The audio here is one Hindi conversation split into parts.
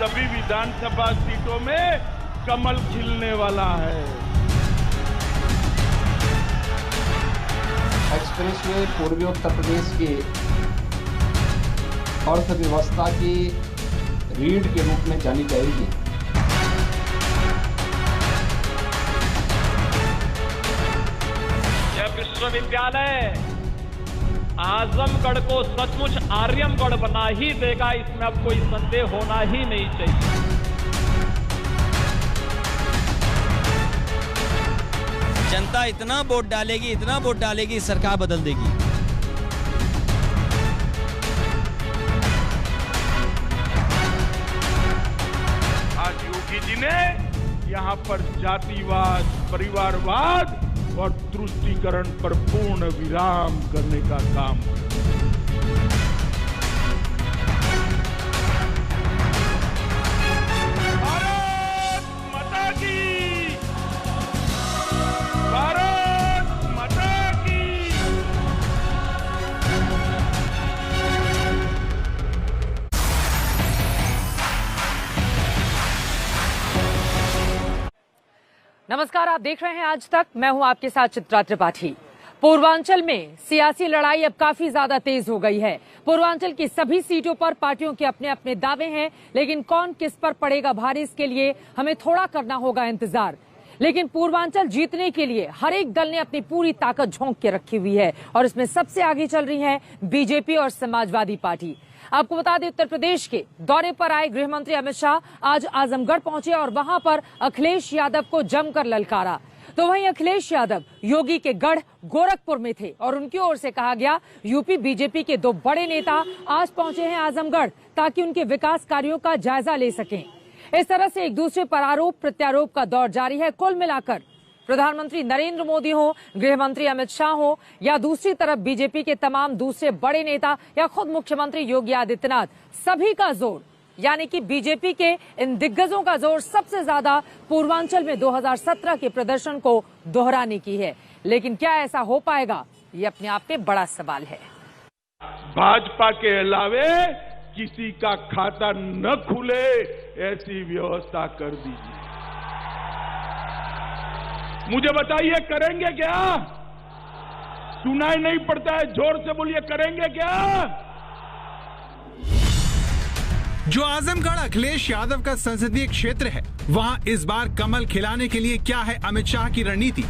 सभी विधानसभा सीटों में कमल खिलने वाला है। एक्सप्रेसवे पूर्वी उत्तर प्रदेश की अर्थव्यवस्था की रीढ़ के रूप में जानी जाएगी। यह विश्वविद्यालय आजमगढ़ को सचमुच आर्यमगढ़ बना ही देगा, इसमें अब कोई संदेह होना ही नहीं चाहिए। जनता इतना वोट डालेगी, सरकार बदल देगी। आज योगी जी ने यहाँ पर जातिवाद, परिवारवाद और तुष्टीकरण पर पूर्ण विराम करने का काम किया। भारत माता की, भारत माता की। नमस्कार, आप देख रहे हैं आज तक। मैं हूं आपके साथ चित्रा त्रिपाठी। पूर्वांचल में सियासी लड़ाई अब काफी ज्यादा तेज हो गई है। पूर्वांचल की सभी सीटों पर पार्टियों के अपने अपने दावे हैं, लेकिन कौन किस पर पड़ेगा भारी, इसके लिए हमें थोड़ा करना होगा इंतजार। लेकिन पूर्वांचल जीतने के लिए हर एक दल ने अपनी पूरी ताकत झोंक के रखी हुई है और इसमें सबसे आगे चल रही है बीजेपी और समाजवादी पार्टी। आपको बता दें, उत्तर प्रदेश के दौरे पर आए गृह मंत्री अमित शाह आज आजमगढ़ पहुंचे और वहां पर अखिलेश यादव को जमकर ललकारा। तो वहीं अखिलेश यादव योगी के गढ़ गोरखपुर में थे और उनकी ओर से कहा गया यूपी बीजेपी के दो बड़े नेता आज पहुंचे हैं आजमगढ़ ताकि उनके विकास कार्यों का जायजा ले सकें। इस तरह से एक दूसरे पर आरोप प्रत्यारोप का दौर जारी है। कुल मिलाकर प्रधानमंत्री नरेंद्र मोदी हो, गृह मंत्री अमित शाह हो या दूसरी तरफ बीजेपी के तमाम दूसरे बड़े नेता या खुद मुख्यमंत्री योगी आदित्यनाथ, सभी का जोर यानी कि बीजेपी के इन दिग्गजों का जोर सबसे ज्यादा पूर्वांचल में 2017 के प्रदर्शन को दोहराने की है। लेकिन क्या ऐसा हो पाएगा, ये अपने आप में बड़ा सवाल है। भाजपा के अलावे किसी का खाता न खुले ऐसी व्यवस्था कर दीजिए। मुझे बताइए, करेंगे क्या? सुनाई नहीं पड़ता है, जोर से बोलिए, करेंगे क्या? जो आजमगढ़ अखिलेश यादव का संसदीय क्षेत्र है, वहां इस बार कमल खिलाने के लिए क्या है अमित शाह की रणनीति?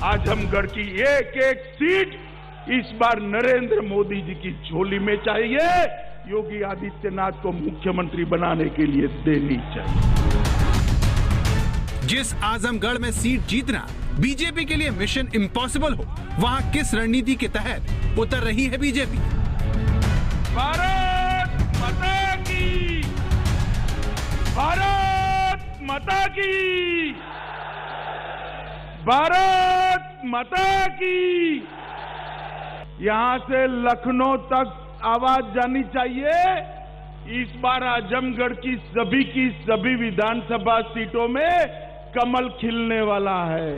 आजमगढ़ की एक एक सीट इस बार नरेंद्र मोदी जी की झोली में चाहिए, योगी आदित्यनाथ को मुख्यमंत्री बनाने के लिए देनी चाहिए। जिस आजमगढ़ में सीट जीतना बीजेपी के लिए मिशन इम्पॉसिबल हो, वहां किस रणनीति के तहत उतर रही है बीजेपी? भारत माता की, भारत माता की, भारत माता की। यहां से लखनऊ तक आवाज जानी चाहिए। इस बार आजमगढ़ की सभी विधानसभा सीटों में कमल खिलने वाला है।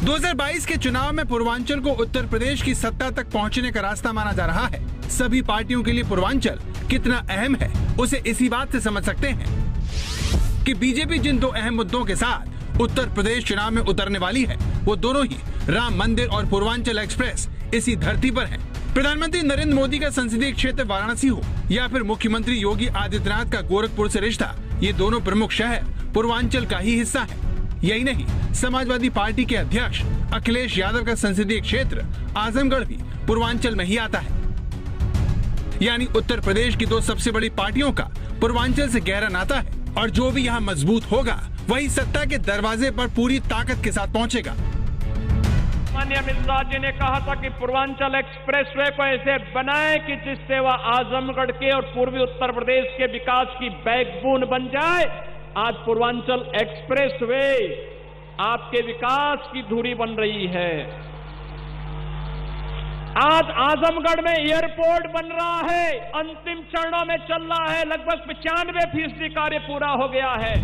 2022 के चुनाव में पूर्वांचल को उत्तर प्रदेश की सत्ता तक पहुंचने का रास्ता माना जा रहा है। सभी पार्टियों के लिए पूर्वांचल कितना अहम है, उसे इसी बात से समझ सकते हैं कि बीजेपी जिन दो अहम मुद्दों के साथ उत्तर प्रदेश चुनाव में उतरने वाली है, वो दोनों ही राम मंदिर और पूर्वांचल एक्सप्रेस इसी धरती पर है। प्रधानमंत्री नरेंद्र मोदी का संसदीय क्षेत्र वाराणसी हो या फिर मुख्यमंत्री योगी आदित्यनाथ का गोरखपुर से रिश्ता, ये दोनों प्रमुख शहर पूर्वांचल का ही हिस्सा है। यही नहीं, समाजवादी पार्टी के अध्यक्ष अखिलेश यादव का संसदीय क्षेत्र आजमगढ़ भी पूर्वांचल में ही आता है। यानी उत्तर प्रदेश की दो सबसे बड़ी पार्टियों का पूर्वांचल से गहरा नाता है और जो भी यहाँ मजबूत होगा वही सत्ता के दरवाजे पर पूरी ताकत के साथ पहुंचेगा। माननीय अमित शाह जी ने कहा था कि पूर्वांचल एक्सप्रेसवे को ऐसे बनाएं कि जिससे वह आजमगढ़ के और पूर्वी उत्तर प्रदेश के विकास की बैकबोन बन जाए। आज पूर्वांचल एक्सप्रेसवे आपके विकास की धुरी बन रही है। आज आजमगढ़ में एयरपोर्ट बन रहा है, अंतिम चरणों में चल रहा है, लगभग 95% कार्य पूरा हो गया है।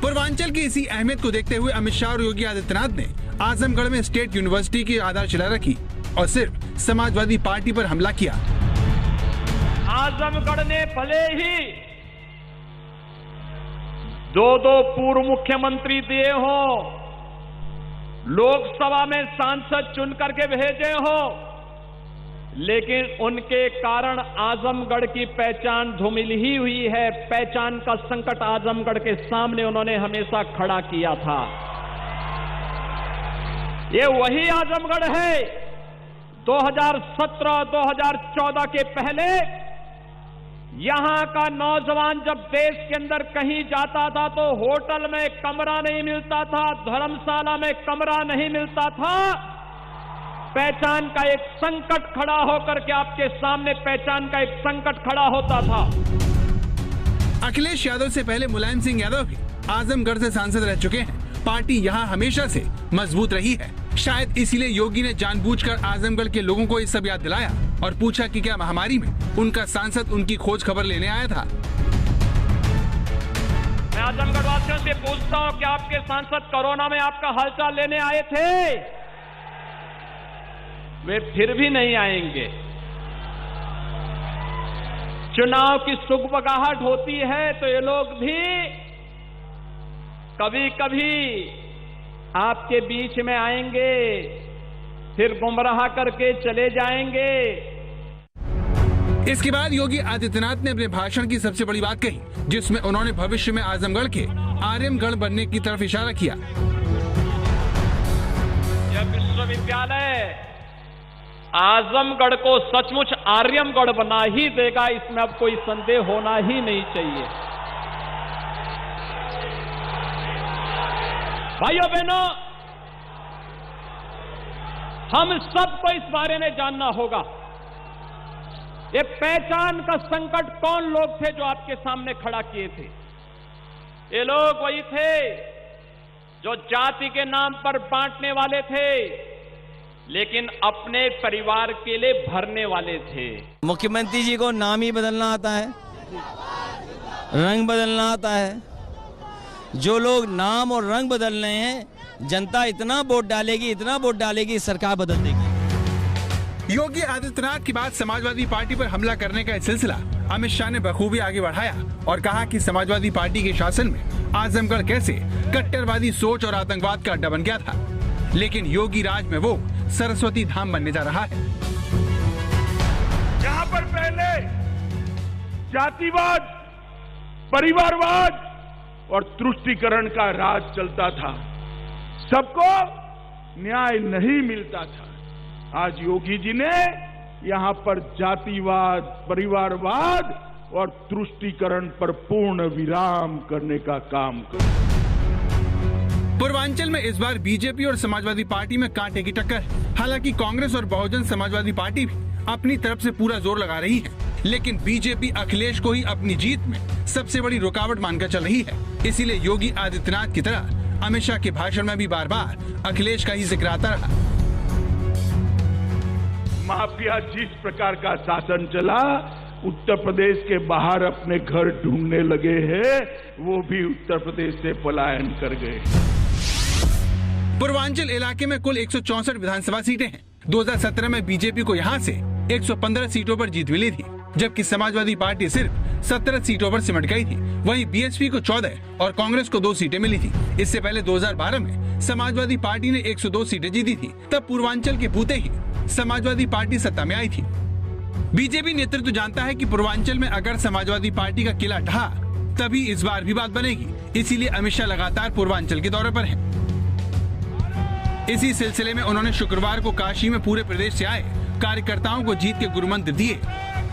पूर्वांचल की इसी अहमियत को देखते हुए अमित शाह और योगी आदित्यनाथ ने आजमगढ़ में स्टेट यूनिवर्सिटी की आधारशिला रखी और सिर्फ समाजवादी पार्टी पर हमला किया। आजमगढ़ ने भले ही दो पूर्व मुख्यमंत्री दिए हो, लोकसभा में सांसद चुन करके भेजे हो, लेकिन उनके कारण आजमगढ़ की पहचान धूमिल ही हुई है। पहचान का संकट आजमगढ़ के सामने उन्होंने हमेशा खड़ा किया था। ये वही आजमगढ़ है 2017-2014 के पहले यहां का नौजवान जब देश के अंदर कहीं जाता था तो होटल में कमरा नहीं मिलता था, धर्मशाला में कमरा नहीं मिलता था। पहचान का एक संकट खड़ा होकर के आपके सामने पहचान का एक संकट खड़ा होता था। अखिलेश यादव से पहले मुलायम सिंह यादव भी आजमगढ़ से सांसद रह चुके हैं। पार्टी यहाँ हमेशा से मजबूत रही है। शायद इसीलिए योगी ने जानबूझकर आजमगढ़ के लोगों को ये सब याद दिलाया और पूछा कि क्या महामारी में उनका सांसद उनकी खोज खबर लेने आया था। मैं आजमगढ़ वासियों से पूछता हूं कि आपके सांसद कोरोना में आपका हालचाल लेने आए थे? वे फिर भी नहीं आएंगे। चुनाव की सुगबगाहट होती है तो ये लोग भी कभी कभी आपके बीच में आएंगे, फिर गुमराह करके चले जाएंगे। इसके बाद योगी आदित्यनाथ ने अपने भाषण की सबसे बड़ी बात कही, जिसमें उन्होंने भविष्य में आजमगढ़ के आर्यमगढ़ बनने की तरफ इशारा किया। यह विश्वविद्यालय आजमगढ़ को सचमुच आर्यमगढ़ बना ही देगा, इसमें अब कोई संदेह होना ही नहीं चाहिए। भाइयों बहनों, हम सबको इस बारे में जानना होगा, ये पहचान का संकट कौन लोग थे जो आपके सामने खड़ा किए थे। ये लोग वही थे जो जाति के नाम पर बांटने वाले थे, लेकिन अपने परिवार के लिए भरने वाले थे। मुख्यमंत्री जी को नाम ही बदलना आता है, रंग बदलना आता है। जो लोग नाम और रंग बदल रहे हैं, जनता इतना वोट डालेगी, सरकार बदल देगी। योगी आदित्यनाथ की बात समाजवादी पार्टी पर हमला करने का सिलसिला अमित शाह ने बखूबी आगे बढ़ाया और कहा कि समाजवादी पार्टी के शासन में आजमगढ़ कैसे कट्टरवादी सोच और आतंकवाद का अड्डा बन गया था, लेकिन योगी राज में वो सरस्वती धाम बनने जा रहा है। जहां पर पहले जातिवाद, परिवारवाद और तुष्टीकरण का राज चलता था, सबको न्याय नहीं मिलता था, आज योगी जी ने यहां पर जातिवाद, परिवारवाद और तुष्टीकरण पर पूर्ण विराम करने का काम किया। पूर्वांचल में इस बार बीजेपी और समाजवादी पार्टी में कांटे की टक्कर है। हालांकि कांग्रेस और बहुजन समाजवादी पार्टी भी अपनी तरफ से पूरा जोर लगा रही है, लेकिन बीजेपी अखिलेश को ही अपनी जीत में सबसे बड़ी रुकावट मानकर चल रही है। इसीलिए योगी आदित्यनाथ की तरह अमित शाह के भाषण में भी बार बार अखिलेश का ही जिक्र आता रहा। माफिया जिस प्रकार का शासन चला, उत्तर प्रदेश के बाहर अपने घर ढूंढने लगे हैं, वो भी उत्तर प्रदेश से पलायन कर गए। पूर्वांचल इलाके में कुल 164 विधानसभा सीटें हैं। 2017 में बीजेपी को यहां से 115 सीटों पर जीत मिली थी, जबकि समाजवादी पार्टी सिर्फ 17 सीटों पर सिमट गई थी। वहीं बीएसपी को 14 और कांग्रेस को 2 सीटें मिली थी। इससे पहले 2012 में समाजवादी पार्टी ने 102 सीटें जीती थी। तब पूर्वांचल के पूते ही समाजवादी पार्टी सत्ता में आई थी। बीजेपी नेतृत्व जानता है कि पूर्वांचल में अगर समाजवादी पार्टी का किला ढहा, तभी इस बार भी बात बनेगी। इसीलिए अमित शाह लगातार पूर्वांचल के दौरे पर हैं। इसी सिलसिले में उन्होंने शुक्रवार को काशी में पूरे प्रदेश से आए कार्यकर्ताओं को जीत के गुरुमंत्र दिए,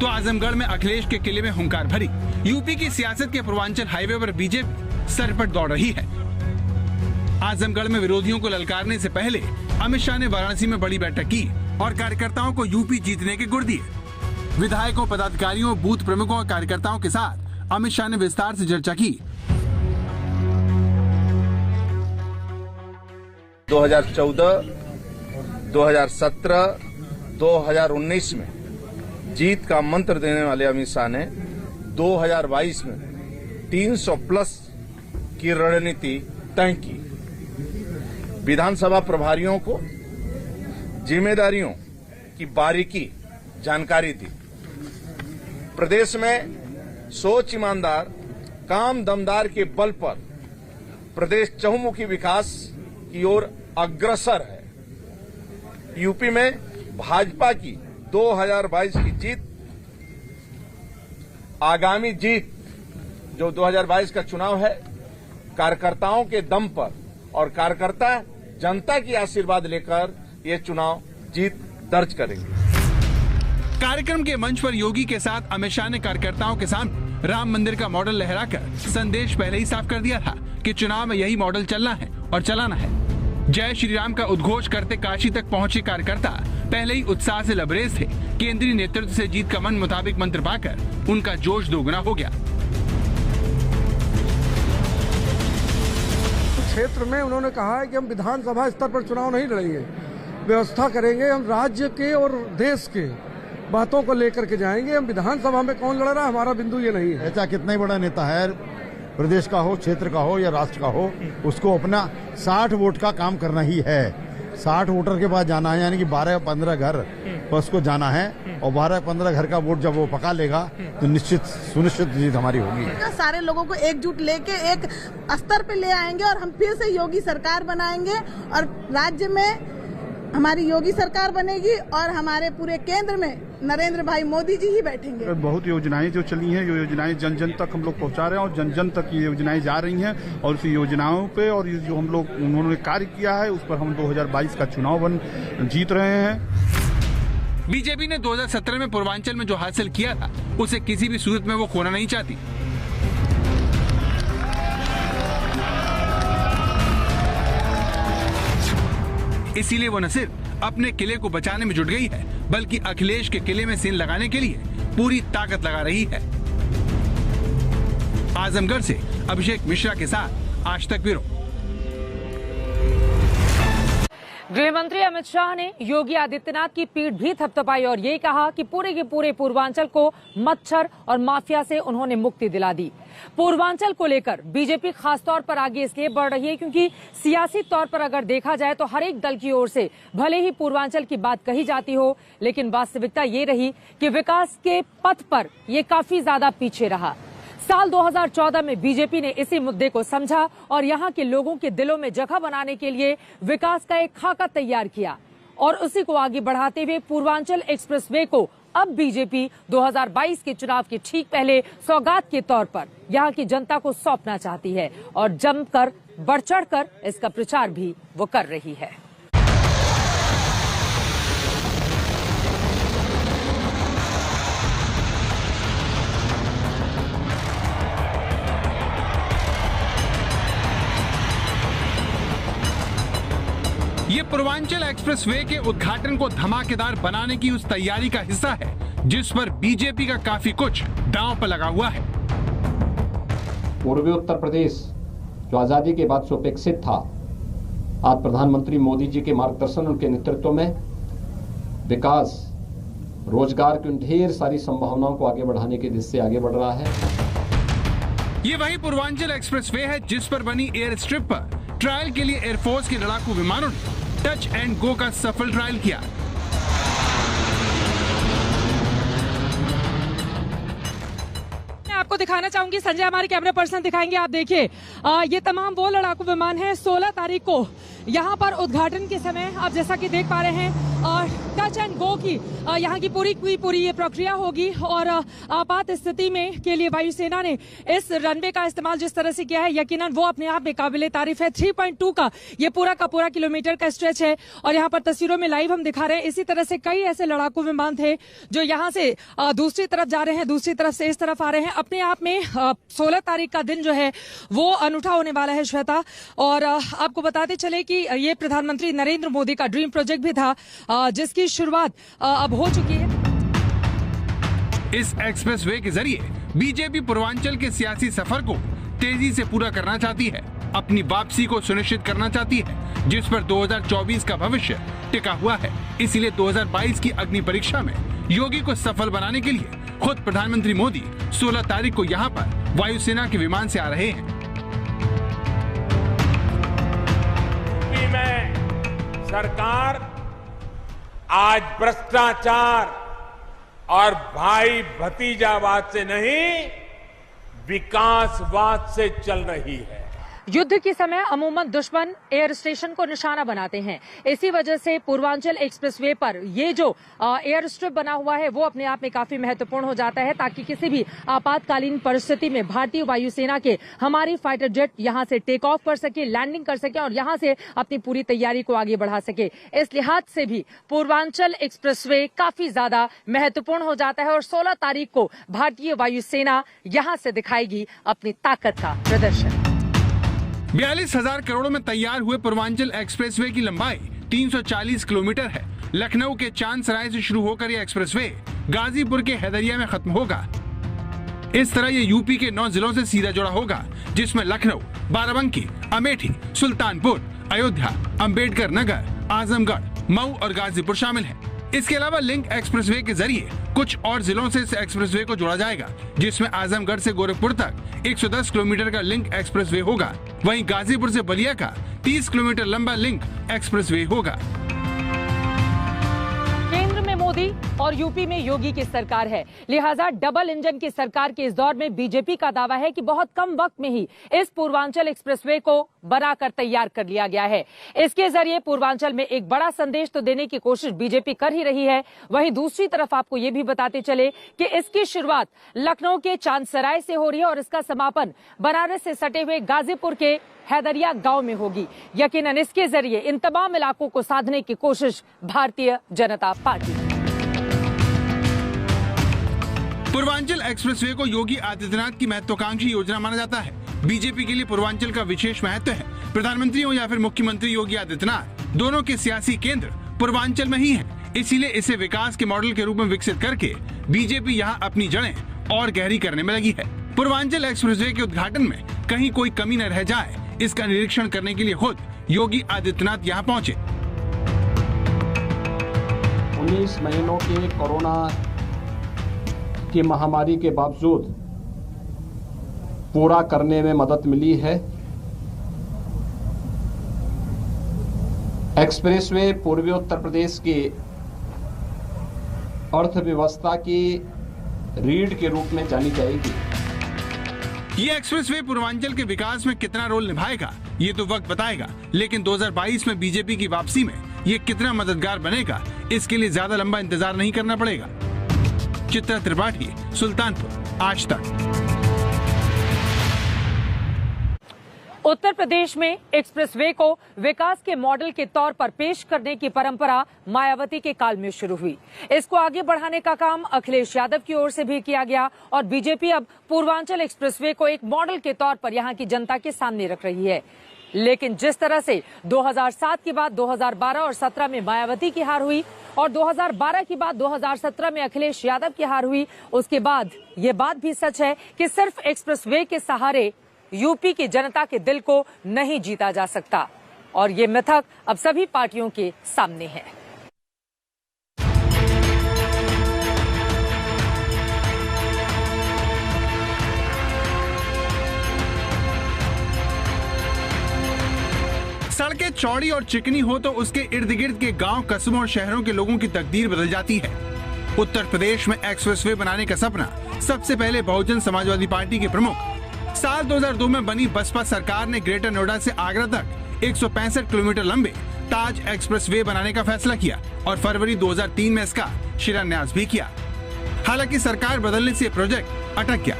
तो आजमगढ़ में अखिलेश के किले में हुंकार भरी। यूपी की सियासत के पूर्वांचल हाईवे पर बीजेपी सरपट दौड़ रही है। आजमगढ़ में विरोधियों को ललकारने से पहले अमित शाह ने वाराणसी में बड़ी बैठक की और कार्यकर्ताओं को यूपी जीतने के गुर दिए। विधायकों, पदाधिकारियों, बूथ प्रमुखों और कार्यकर्ताओं के साथ अमित शाह ने विस्तार से चर्चा की। 2014, 2017, 2019 में जीत का मंत्र देने वाले अमित शाह ने 2022 में 300 प्लस की रणनीति तय की। विधानसभा प्रभारियों को जिम्मेदारियों की बारीकी जानकारी दी। प्रदेश में सोच ईमानदार, काम दमदार के बल पर प्रदेश चहुमुखी विकास की ओर अग्रसर है। यूपी में भाजपा की 2022 की जीत, आगामी जीत जो 2022 का चुनाव है, कार्यकर्ताओं के दम पर और कार्यकर्ता जनता की आशीर्वाद लेकर ये चुनाव जीत दर्ज करेंगे। कार्यक्रम के मंच पर योगी के साथ अमित शाह ने कार्यकर्ताओं के सामने राम मंदिर का मॉडल लहराकर संदेश पहले ही साफ कर दिया था कि चुनाव में यही मॉडल चलना है और चलाना है। जय श्री राम का उद्घोष करते काशी तक पहुंचे कार्यकर्ता पहले ही उत्साह से लबरेज थे। केंद्रीय नेतृत्व से जीत का मन मुताबिक मंत्र पाकर उनका जोश दोगुना हो गया। क्षेत्र में उन्होंने कहा है कि हम विधानसभा स्तर पर चुनाव नहीं लड़ेंगे, व्यवस्था करेंगे, हम राज्य के और देश के बातों को लेकर के जाएंगे। हम विधानसभा में कौन लड़ रहा है, हमारा बिंदु ये नहीं है। ऐसा कितना ही बड़ा नेता है, प्रदेश का हो, क्षेत्र का हो या राष्ट्र का हो, उसको अपना 60 वोट का काम करना ही है। 60 वोटर के पास जाना है, यानी कि 12-15 घर पर उसको जाना है और 12-15 घर का वोट जब वो पका लेगा तो निश्चित सुनिश्चित जीत हमारी होगी। सारे लोगों को एकजुट लेके एक स्तर पे ले आएंगे और हम फिर से योगी सरकार बनाएंगे और राज्य में हमारी योगी सरकार बनेगी और हमारे पूरे केंद्र में नरेंद्र भाई मोदी जी ही बैठेंगे। बहुत योजनाएं जो चली हैं, ये योजनाएं जन जन तक हम लोग पहुंचा रहे हैं और जन जन तक ये योजनाएं जा रही हैं और इसी योजनाओं पे और ये जो हम लोग उन्होंने कार्य किया है उस पर हम 2022 का चुनाव जीत रहे हैं। बीजेपी ने 2017 में पूर्वांचल में जो हासिल किया था उसे किसी भी सूरत में वो खोना नहीं चाहती। इसीलिए वो न सिर्फ अपने किले को बचाने में जुट गई है बल्कि अखिलेश के किले में सीन लगाने के लिए पूरी ताकत लगा रही है। आजमगढ़ से अभिषेक मिश्रा के साथ आज तक ब्यूरो। गृह मंत्री अमित शाह ने योगी आदित्यनाथ की पीठ भी थपथपाई और ये कहा कि पूरे के पूरे पूर्वांचल को मच्छर और माफिया से उन्होंने मुक्ति दिला दी। पूर्वांचल को लेकर बीजेपी खासतौर पर आगे इसलिए बढ़ रही है क्योंकि सियासी तौर पर अगर देखा जाए तो हर एक दल की ओर से भले ही पूर्वांचल की बात कही जाती हो, लेकिन वास्तविकता ये रही कि विकास के पथ पर ये काफी ज्यादा पीछे रहा। साल 2014 में बीजेपी ने इसी मुद्दे को समझा और यहां के लोगों के दिलों में जगह बनाने के लिए विकास का एक खाका तैयार किया और उसी को आगे बढ़ाते हुए पूर्वांचल एक्सप्रेसवे को अब बीजेपी 2022 के चुनाव के ठीक पहले सौगात के तौर पर यहां की जनता को सौंपना चाहती है और जमकर बढ़ चढ़कर इसका प्रचार भी वो कर रही है। ये पूर्वांचल एक्सप्रेसवे के उद्घाटन को धमाकेदार बनाने की उस तैयारी का हिस्सा है जिस पर बीजेपी का काफी कुछ दांव पर लगा हुआ है। पूर्वी उत्तर प्रदेश जो आजादी के बाद से उपेक्षित था, आज प्रधानमंत्री मोदी जी के मार्गदर्शन, उनके नेतृत्व में विकास, रोजगार की ढेर सारी संभावनाओं को आगे बढ़ाने की दिशा से आगे बढ़ रहा है। ये वही पूर्वांचल एक्सप्रेसवे है जिस पर बनी एयर स्ट्रिप पर ट्रायल के लिए एयरफोर्स के लड़ाकू विमानों ने टच एंड गो का सफल ट्रायल किया। मैं आपको दिखाना चाहूंगी, संजय हमारे कैमरा पर्सन दिखाएंगे। आप देखिए, ये तमाम वो लड़ाकू विमान है। 16 तारीख को यहाँ पर उद्घाटन के समय आप जैसा कि देख पा रहे हैं टच एंड गो की यहाँ की पूरी ये प्रक्रिया होगी और आपात स्थिति में के लिए वायुसेना ने इस रनवे का इस्तेमाल जिस तरह से किया है, यकीनन वो अपने आप में काबिले तारीफ है। 3.2 का ये पूरा किलोमीटर का स्ट्रेच है और यहाँ पर तस्वीरों में लाइव हम दिखा रहे हैं। इसी तरह से कई ऐसे लड़ाकू विमान थे जो यहाँ से दूसरी तरफ जा रहे हैं, दूसरी तरफ से इस तरफ आ रहे हैं। अपने आप में 16 तारीख का दिन जो है वो अनूठा होने वाला है श्वेता। और आपको बताते चले कि ये प्रधानमंत्री नरेंद्र मोदी का ड्रीम प्रोजेक्ट भी था जिसकी शुरुआत अब हो चुकी है। इस एक्सप्रेसवे के जरिए बीजेपी पूर्वांचल के सियासी सफर को तेजी से पूरा करना चाहती है, अपनी वापसी को सुनिश्चित करना चाहती है जिस पर 2024 का भविष्य टिका हुआ है। इसीलिए 2022 की अग्नि परीक्षा में योगी को सफल बनाने के लिए खुद प्रधानमंत्री मोदी 16 तारीख को यहाँ पर वायुसेना के विमान से आ रहे हैं। में सरकार आज भ्रष्टाचार और भाई भतीजावाद से नहीं, विकासवाद से चल रही है। युद्ध के समय अमूमन दुश्मन एयर स्टेशन को निशाना बनाते हैं। इसी वजह से पूर्वांचल एक्सप्रेसवे पर ये जो एयर स्ट्रिप बना हुआ है वो अपने आप में काफी महत्वपूर्ण हो जाता है, ताकि किसी भी आपातकालीन परिस्थिति में भारतीय वायुसेना के हमारी फाइटर जेट यहां से टेक ऑफ कर सके, लैंडिंग कर सके और यहां से अपनी पूरी तैयारी को आगे बढ़ा सके। इस लिहाज से भी पूर्वांचल एक्सप्रेसवे काफी ज्यादा महत्वपूर्ण हो जाता है और 16 तारीख को भारतीय वायुसेना यहां से दिखाएगी अपनी ताकत का प्रदर्शन। 42,000 करोड़ में तैयार हुए पूर्वांचल एक्सप्रेसवे की लंबाई 340 किलोमीटर है। लखनऊ के चांद सराय से शुरू होकर यह एक्सप्रेसवे गाजीपुर के हैदरिया में खत्म होगा। इस तरह ये यूपी के 9 जिलों से सीधा जुड़ा होगा, जिसमें लखनऊ, बाराबंकी, अमेठी, सुल्तानपुर, अयोध्या, अंबेडकर नगर, आजमगढ़, मऊ और गाजीपुर शामिल हैं। इसके अलावा लिंक एक्सप्रेसवे के जरिए कुछ और जिलों से इस एक्सप्रेसवे को जोड़ा जाएगा, जिसमें आजमगढ़ से गोरखपुर तक 110 किलोमीटर का लिंक एक्सप्रेसवे होगा। वहीं गाजीपुर से बलिया का 30 किलोमीटर लंबा लिंक एक्सप्रेसवे होगा। केंद्र में मोदी और यूपी में योगी की सरकार है, लिहाजा डबल इंजन की सरकार के इस दौर में बीजेपी का दावा है कि बहुत कम वक्त में ही इस पूर्वांचल एक्सप्रेसवे को बनाकर तैयार कर लिया गया है। इसके जरिए पूर्वांचल में एक बड़ा संदेश तो देने की कोशिश बीजेपी कर ही रही है, वहीं दूसरी तरफ आपको ये भी बताते चले कि इसकी शुरुआत लखनऊ के चांदसराय से हो रही है और इसका समापन बनारस से सटे हुए गाजीपुर के हैदरिया गांव में होगी। यकीनन इसके जरिए इन तमाम इलाकों को साधने की कोशिश भारतीय जनता पार्टी। पूर्वांचल एक्सप्रेसवे को योगी आदित्यनाथ की महत्वाकांक्षी योजना माना जाता है। बीजेपी के लिए पूर्वांचल का विशेष महत्व है। प्रधानमंत्री हो या फिर मुख्यमंत्री योगी आदित्यनाथ, दोनों के सियासी केंद्र पूर्वांचल में ही हैं। इसीलिए इसे विकास के मॉडल के रूप में विकसित करके बीजेपी यहाँ अपनी जड़ें और गहरी करने में लगी है। पूर्वांचल एक्सप्रेसवे के उद्घाटन में कहीं कोई कमी न रह जाए, इसका निरीक्षण करने के लिए खुद योगी आदित्यनाथ यहाँ पहुँचे। 19 महीनों के कोरोना की महामारी के बावजूद पूरा करने में मदद मिली है। एक्सप्रेसवे पूर्वी उत्तर प्रदेश की अर्थव्यवस्था की रीढ़ के रूप में जानी जाएगी। ये एक्सप्रेसवे पूर्वांचल के विकास में कितना रोल निभाएगा, ये तो वक्त बताएगा, लेकिन 2022 में बीजेपी की वापसी में ये कितना मददगार बनेगा, इसके लिए ज्यादा लंबा इंतजार नहीं करना पड़ेगा। चित्रा त्रिपाठी, सुल्तानपुर, आज तक। उत्तर प्रदेश में एक्सप्रेसवे को विकास के मॉडल के तौर पर पेश करने की परंपरा मायावती के काल में शुरू हुई। इसको आगे बढ़ाने का काम अखिलेश यादव की ओर से भी किया गया और बीजेपी अब पूर्वांचल एक्सप्रेसवे को एक मॉडल के तौर पर यहां की जनता के सामने रख रही है। लेकिन जिस तरह से 2007 के बाद 2012 और 17 में मायावती की हार हुई और 2012 के बाद 2017 में अखिलेश यादव की हार हुई, उसके बाद ये बात भी सच है कि सिर्फ एक्सप्रेसवे के सहारे यूपी की जनता के दिल को नहीं जीता जा सकता और ये मिथक अब सभी पार्टियों के सामने है। सड़कें चौड़ी और चिकनी हो तो उसके इर्द गिर्द के गांव, कस्बों और शहरों के लोगों की तकदीर बदल जाती है। उत्तर प्रदेश में एक्सप्रेसवे बनाने का सपना सबसे पहले बहुजन समाजवादी पार्टी के प्रमुख साल 2002 में बनी बसपा सरकार ने ग्रेटर नोएडा से आगरा तक 165 किलोमीटर लंबे ताज एक्सप्रेसवे बनाने का फैसला किया और फरवरी 2003 में इसका शिलान्यास भी किया। हालांकि सरकार बदलने से प्रोजेक्ट अटक गया।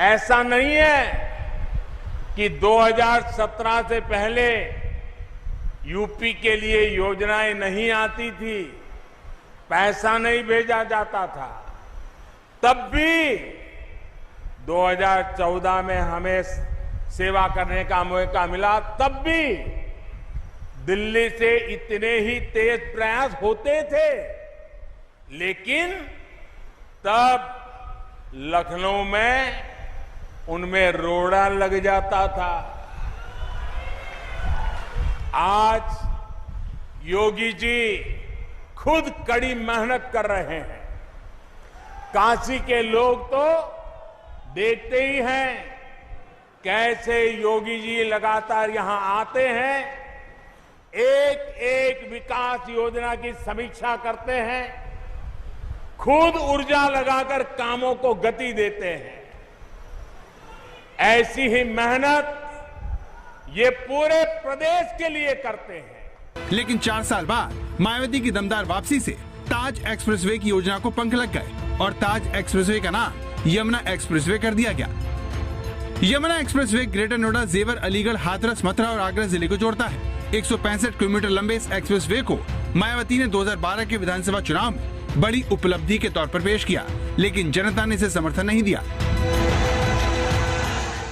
ऐसा नहीं है कि 2017 से पहले यूपी के लिए योजनाएं नहीं आती थी, पैसा नहीं भेजा जाता था। तब भी 2014 में हमें सेवा करने का मौका मिला, तब भी दिल्ली से इतने ही तेज प्रयास होते थे, लेकिन तब लखनऊ में उनमें रोड़ा लग जाता था। आज योगी जी खुद कड़ी मेहनत कर रहे हैं। काशी के लोग तो देखते ही हैं कैसे योगी जी लगातार यहां आते हैं एक एक विकास योजना की समीक्षा करते हैं, खुद ऊर्जा लगाकर कामों को गति देते हैं। ऐसी ही मेहनत ये पूरे प्रदेश के लिए करते हैं। लेकिन 4 साल बाद मायावती की दमदार वापसी से ताज एक्सप्रेसवे की योजना को पंख लग गए और ताज एक्सप्रेसवे का नाम यमुना एक्सप्रेसवे कर दिया गया। यमुना एक्सप्रेसवे ग्रेटर नोएडा, जेवर, अलीगढ़, हाथरस, मथुरा और आगरा जिले को जोड़ता है। 165 किलोमीटर लंबे इस एक्सप्रेसवे को मायावती ने 2012 के विधानसभा चुनाव में बड़ी उपलब्धि के तौर पर पेश किया, लेकिन जनता ने इसे समर्थन नहीं दिया।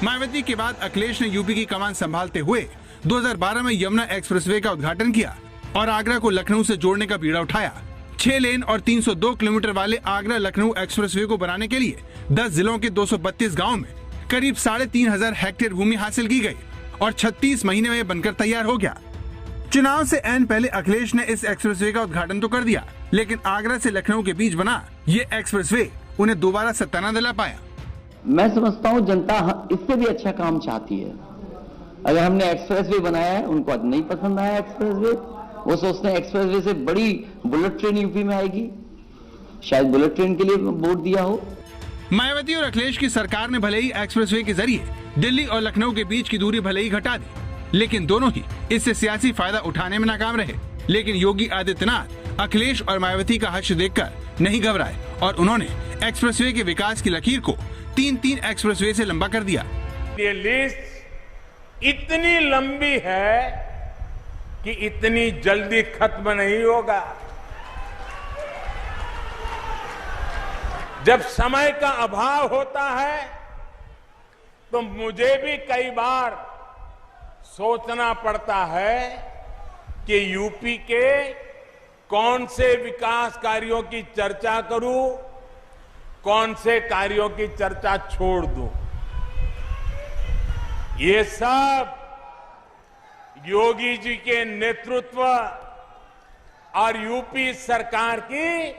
मायावती के बाद अखिलेश ने यूपी की कमान संभालते हुए 2012 में यमुना एक्सप्रेसवे का उद्घाटन किया और आगरा को लखनऊ से जोड़ने का बीड़ा उठाया। 6 लेन और 302 किलोमीटर वाले आगरा लखनऊ एक्सप्रेसवे को बनाने के लिए 10 जिलों के 232 गाँव में करीब 3,500 हेक्टेयर भूमि हासिल की गई और 36 महीने में बनकर तैयार हो गया। चुनाव से ऐन पहले अखिलेश ने इस एक्सप्रेसवे का उद्घाटन तो कर दिया, लेकिन आगरा से लखनऊ के बीच बना ये एक्सप्रेसवे उन्हें दोबारा सत्ता न दिला पाया। मैं समझता हूँ जनता इससे भी अच्छा काम चाहती है। अगर हमने एक्सप्रेसवे बनाया है, उनको आज नहीं पसंद आया एक्सप्रेसवे, वो सोचते हैं एक्सप्रेसवे से बड़ी बुलेट ट्रेन यूपी में आएगी, शायद बुलेट ट्रेन के लिए वोट दिया हो। मायावती और अखिलेश की सरकार ने भले ही एक्सप्रेसवे के जरिए दिल्ली और लखनऊ के बीच की दूरी भले ही घटा दी, लेकिन दोनों ही इससे सियासी फायदा उठाने में नाकाम रहे। लेकिन योगी आदित्यनाथ अखिलेश और मायावती का हश्र देखकर नहीं घबराए और उन्होंने एक्सप्रेसवे के विकास की लकीर को 3 एक्सप्रेसवे से लंबा कर दिया। ये लिस्ट इतनी लंबी है कि इतनी जल्दी खत्म नहीं होगा। जब समय का अभाव होता है तो मुझे भी कई बार सोचना पड़ता है कि यूपी के कौन से विकास कार्यों की चर्चा करूं, कौन से कार्यों की चर्चा छोड़ दूं। ये सब योगी जी के नेतृत्व और यूपी सरकार की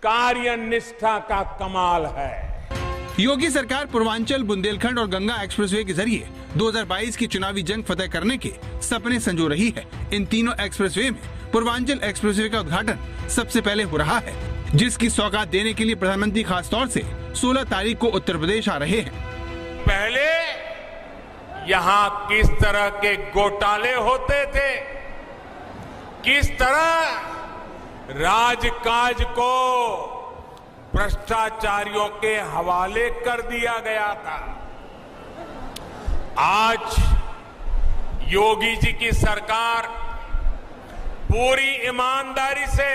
कार्यनिष्ठा का कमाल है। योगी सरकार पूर्वांचल, बुंदेलखंड और गंगा एक्सप्रेसवे के जरिए 2022 की चुनावी जंग फतह करने के सपने संजो रही है। इन तीनों एक्सप्रेसवे में पूर्वांचल एक्सप्रेसवे का उद्घाटन सबसे पहले हो रहा है, जिसकी सौगात देने के लिए प्रधानमंत्री खास तौर से 16 तारीख को उत्तर प्रदेश आ रहे हैं। पहले यहाँ किस तरह के घोटाले होते थे, किस तरह राजकाज को भ्रष्टाचारियों के हवाले कर दिया गया था, आज योगी जी की सरकार पूरी ईमानदारी से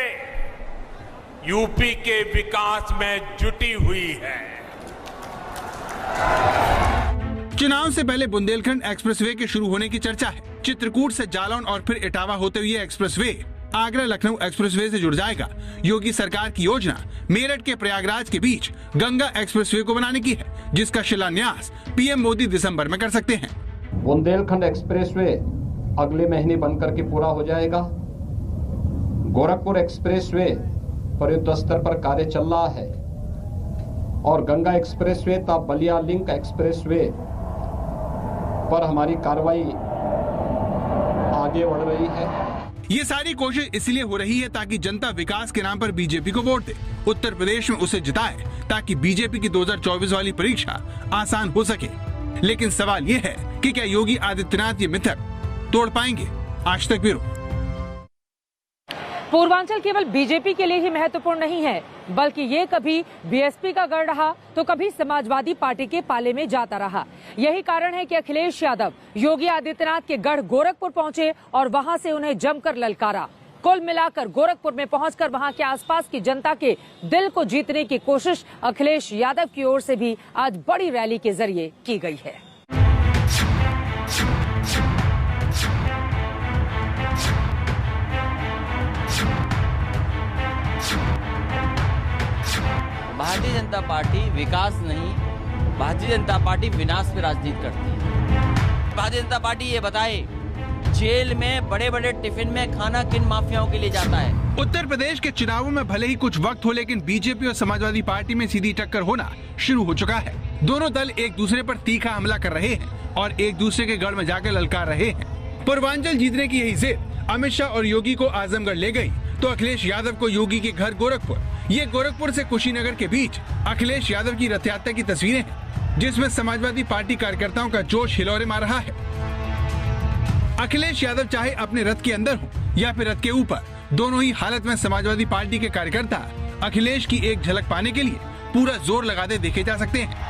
यूपी के विकास में जुटी हुई है। चुनाव से पहले बुंदेलखंड एक्सप्रेसवे के शुरू होने की चर्चा है। चित्रकूट से जालौन और फिर इटावा होते हुए एक्सप्रेसवे आगरा लखनऊ एक्सप्रेसवे से जुड़ जाएगा। योगी सरकार की योजना मेरठ के प्रयागराज के बीच गंगा एक्सप्रेसवे को बनाने की है, जिसका शिलान्यास पीएम मोदी दिसंबर में कर सकते हैं। बुंदेलखंड एक्सप्रेसवे अगले महीने बनकर के पूरा हो जाएगा। गोरखपुर एक्सप्रेसवे पर युद्ध स्तर पर कार्य चल रहा है और गंगा एक्सप्रेसवे तथा बलिया लिंक एक्सप्रेसवे पर हमारी कार्रवाई आगे बढ़ रही है। ये सारी कोशिश इसलिए हो रही है ताकि जनता विकास के नाम पर बीजेपी को वोट दे, उत्तर प्रदेश में उसे जिताए, ताकि बीजेपी की 2024 वाली परीक्षा आसान हो सके। लेकिन सवाल ये है कि क्या योगी आदित्यनाथ ये मिथक तोड़ पाएंगे? आज तक ब्यूरो। पूर्वांचल केवल बीजेपी के लिए ही महत्वपूर्ण नहीं है, बल्कि ये कभी बीएसपी का गढ़ रहा तो कभी समाजवादी पार्टी के पाले में जाता रहा। यही कारण है कि अखिलेश यादव योगी आदित्यनाथ के गढ़ गोरखपुर पहुंचे और वहां से उन्हें जमकर ललकारा। कुल मिलाकर गोरखपुर में पहुंचकर वहां के आसपास की जनता के दिल को जीतने की कोशिश अखिलेश यादव की ओर से भी आज बड़ी रैली के जरिए की गई है। भारतीय जनता पार्टी विकास नहीं, भारतीय जनता पार्टी विनाश पे राजनीति करती है। भारतीय जनता पार्टी ये बताए, जेल में बड़े बड़े टिफिन में खाना किन माफियाओं के लिए जाता है। उत्तर प्रदेश के चुनावों में भले ही कुछ वक्त हो, लेकिन बीजेपी और समाजवादी पार्टी में सीधी टक्कर होना शुरू हो चुका है। दोनों दल एक दूसरे पर तीखा हमला कर रहे हैं और एक दूसरे के गढ़ में जाकर ललकार रहे हैं। पूर्वांचल जीतने की यही जिद अमित शाह और योगी को आजमगढ़ ले गई तो अखिलेश यादव को योगी के घर गोरखपुर। ये गोरखपुर से कुशीनगर के बीच अखिलेश यादव की रथ यात्रा की तस्वीरें हैं, जिसमें समाजवादी पार्टी कार्यकर्ताओं का जोश हिलोरे मार रहा है। अखिलेश यादव चाहे अपने रथ के अंदर हो या फिर रथ के ऊपर, दोनों ही हालत में समाजवादी पार्टी के कार्यकर्ता अखिलेश की एक झलक पाने के लिए पूरा जोर लगाते देखे जा सकते हैं।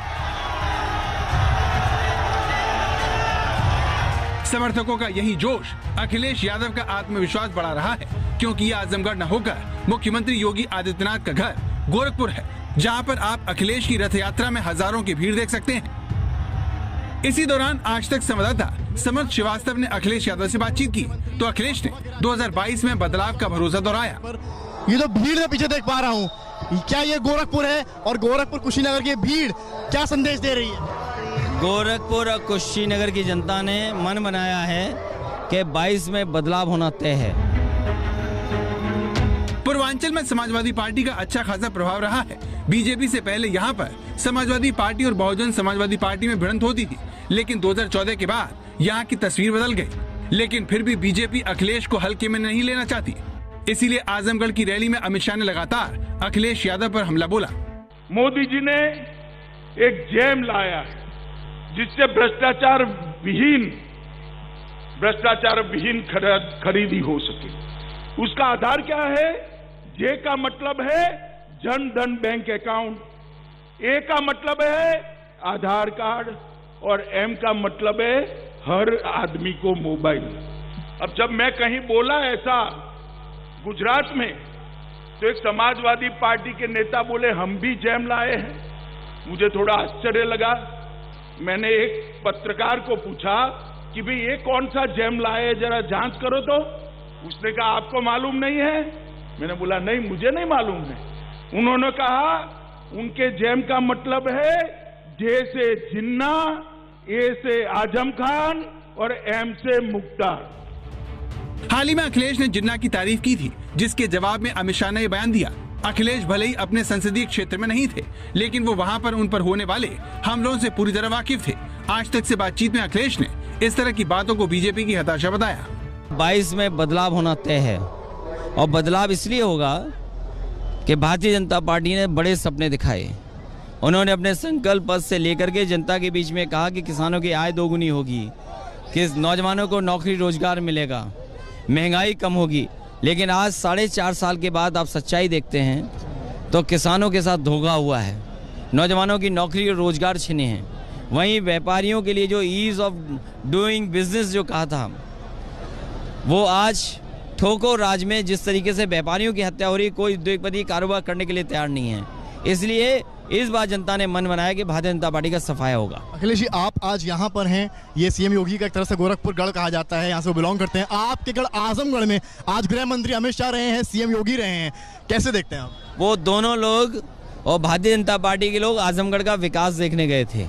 समर्थकों का यही जोश अखिलेश यादव का आत्मविश्वास बढ़ा रहा है, क्योंकि ये आजमगढ़ न होकर मुख्यमंत्री योगी आदित्यनाथ का घर गोरखपुर है, जहां पर आप अखिलेश की रथ यात्रा में हजारों की भीड़ देख सकते हैं। इसी दौरान आज तक संवाददाता समर्थ श्रीवास्तव ने अखिलेश यादव से बातचीत की तो अखिलेश ने 2022 में बदलाव का भरोसा दोहराया। ये जो भीड़ मैं पीछे देख पा रहा हूँ, क्या ये गोरखपुर है और गोरखपुर कुशीनगर की भीड़ क्या संदेश दे रही है? गोरखपुर और कुशीनगर की जनता ने मन बनाया है कि 22 में बदलाव होना तय है। पूर्वांचल में समाजवादी पार्टी का अच्छा खासा प्रभाव रहा है। बीजेपी से पहले यहाँ पर समाजवादी पार्टी और बहुजन समाजवादी पार्टी में भिड़ंत होती थी, लेकिन 2014 के बाद यहाँ की तस्वीर बदल गई। लेकिन फिर भी बीजेपी अखिलेश को हल्के में नहीं लेना चाहती, इसीलिए आजमगढ़ की रैली में अमित शाह ने लगातार अखिलेश यादव पर हमला बोला। मोदी जी ने एक जैम लाया है जिससे भ्रष्टाचार विहीन खरीदी हो सके। उसका आधार क्या है? जे का मतलब है जन धन बैंक अकाउंट, ए का मतलब है आधार कार्ड और एम का मतलब है हर आदमी को मोबाइल। अब जब मैं कहीं बोला ऐसा गुजरात में, तो एक समाजवादी पार्टी के नेता बोले हम भी जैम लाए हैं। मुझे थोड़ा आश्चर्य लगा। मैंने एक पत्रकार को पूछा कि भाई ये कौन सा जैम लाए, जरा जांच करो तो। उसने कहा आपको मालूम नहीं है? मैंने बोला नहीं, मुझे नहीं मालूम है। उन्होंने कहा उनके जैम का मतलब है जे से जिन्ना, ए से आजम खान और एम से मुख्तार। हाल ही में अखिलेश ने जिन्ना की तारीफ की थी, जिसके जवाब में अमित शाह ने ये बयान दिया। अखिलेश भले ही अपने संसदीय क्षेत्र में नहीं थे, लेकिन वो वहाँ पर उन पर होने वाले हमलों से पूरी तरह वाकिफ थे। आज तक से बातचीत में अखिलेश ने इस तरह की बातों को बीजेपी की हताशा बताया। 22 में बदलाव होना तय है, और बदलाव इसलिए होगा कि भारतीय जनता पार्टी ने बड़े सपने दिखाए। उन्होंने अपने संकल्प पद से लेकर के जनता के बीच में कहा कि किसानों की आय दोगुनी होगी, कि नौजवानों को नौकरी रोजगार मिलेगा, महंगाई कम होगी। लेकिन आज 4.5 साल के बाद आप सच्चाई देखते हैं तो किसानों के साथ धोखा हुआ है, नौजवानों की नौकरी और रोजगार छिने हैं। वहीं व्यापारियों के लिए जो ईज ऑफ डूइंग बिजनेस जो कहा था, वो आज ठोको राज में जिस तरीके से व्यापारियों की हत्या हो रही, कोई उद्योगपति कारोबार करने के लिए तैयार नहीं है। इसलिए इस बार जनता ने मन बनाया कि भारतीय जनता पार्टी का सफाया होगा। अखिलेश जी, आप आज यहाँ पर हैं, ये सीएम योगी का एक तरह से गोरखपुर गढ़ कहा जाता है, यहाँ से वो बिलोंग करते हैं। आपके गढ़ आजमगढ़ में आज गृह मंत्री अमित शाह रहे हैं, सीएम योगी रहे हैं, कैसे देखते हैं आप? वो दोनों लोग और भारतीय जनता पार्टी के लोग आजमगढ़ का विकास देखने गए थे।